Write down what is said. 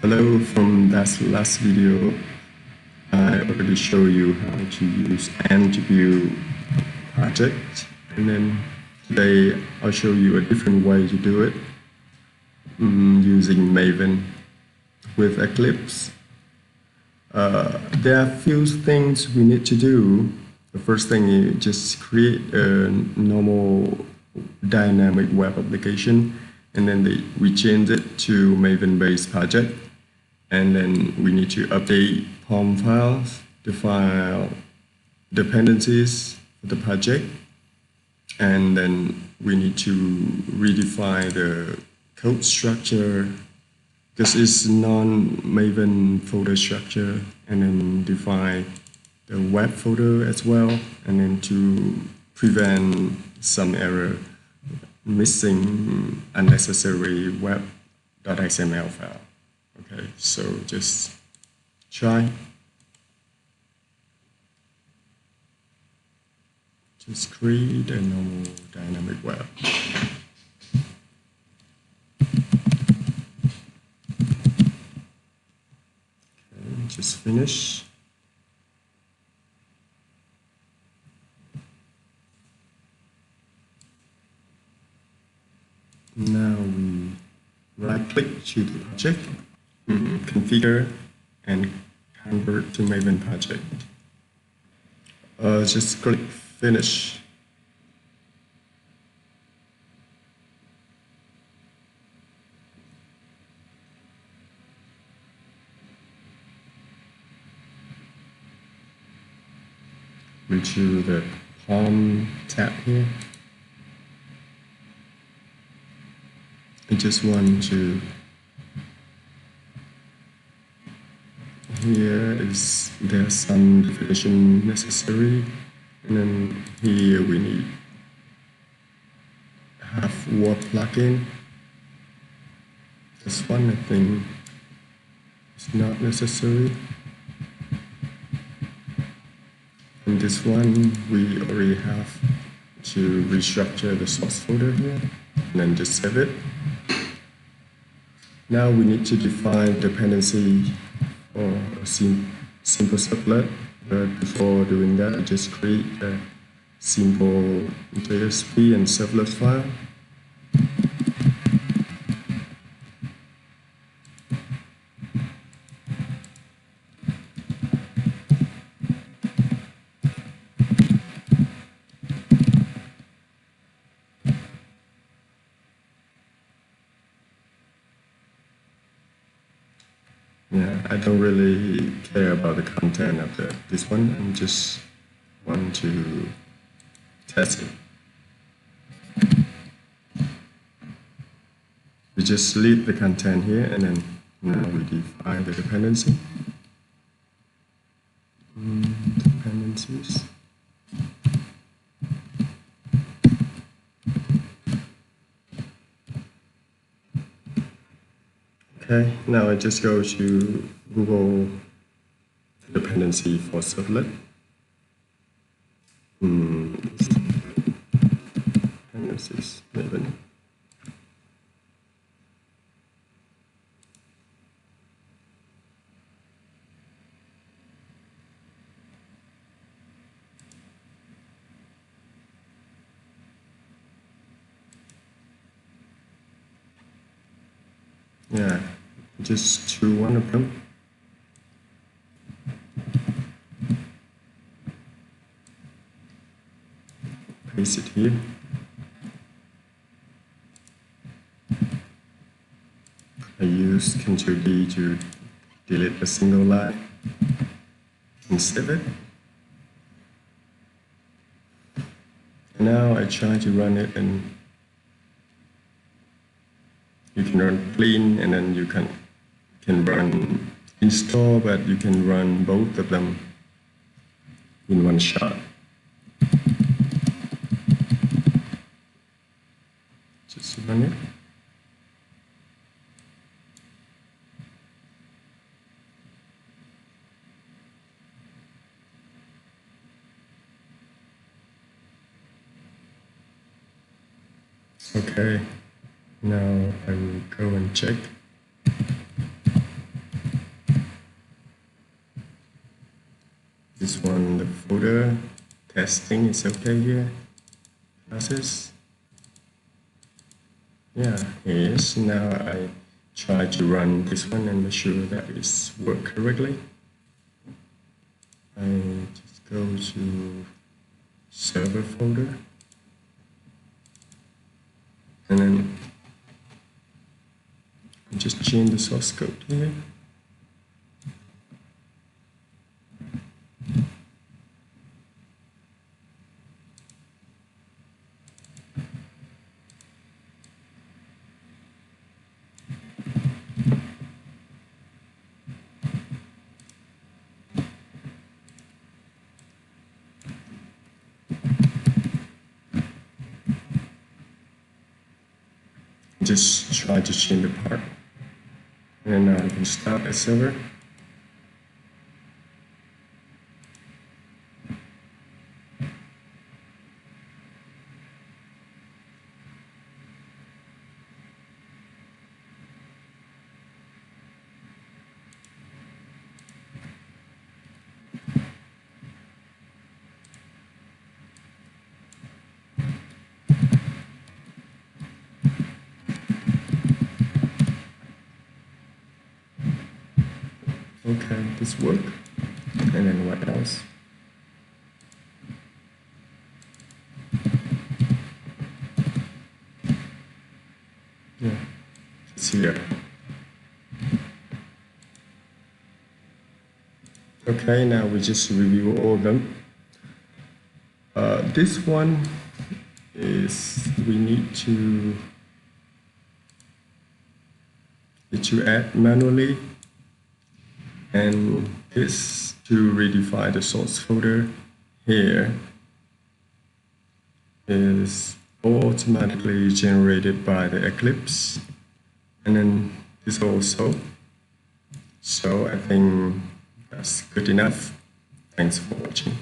Hello, from that last video, I already showed you how to use Ansible project, and then today I'll show you a different way to do it using Maven with Eclipse. There are a few things we need to do. The first thing is just create a normal dynamic web application, and then we change it to Maven-based project. And then we need to update POM files, define dependencies for the project, and then we need to redefine the code structure because it's non-Maven folder structure, and then define the web folder as well, and then to prevent some error, missing unnecessary web.xml file. Okay, so just try. Just create a normal dynamic web. Okay, just finish. Now we right-click to the project. Configure and convert to Maven project. Just click finish. We choose the POM tab here. I just want to there's some definition necessary, and then here we need have word plugin. This one I think is not necessary, and this one we already have to restructure the source folder here, and then just save it. Now we need to define dependency or a simple servlet, but before doing that, I just create a simple JSP and servlet file. Yeah, I don't really care about the content of this one. I just want to test it. We just leave the content here, and then now we define the dependency. Dependencies. Okay, now I just go to Google dependency for servlet. Dependencies, Maven. Yeah, just choose one of them. Paste it here. I use Ctrl D to delete a single line and save it. Now I try to run it, and you can run clean, and then you can run install, but you can run both of them in one shot. Just run it. Okay, now I will go and check. This one, the folder testing is okay here. Classes. Yeah, it is. Now I try to run this one and make sure that it's work correctly. I just go to server folder and then just change the source code here. Just try to change the part. And now we can start a server. Okay, this work. And then what else? Yeah, it's here. Okay, now we just review all of them. This one is we need to add manually, and this to redefine the source folder here is automatically generated by the Eclipse, and then this also. So I think that's good enough. Thanks for watching.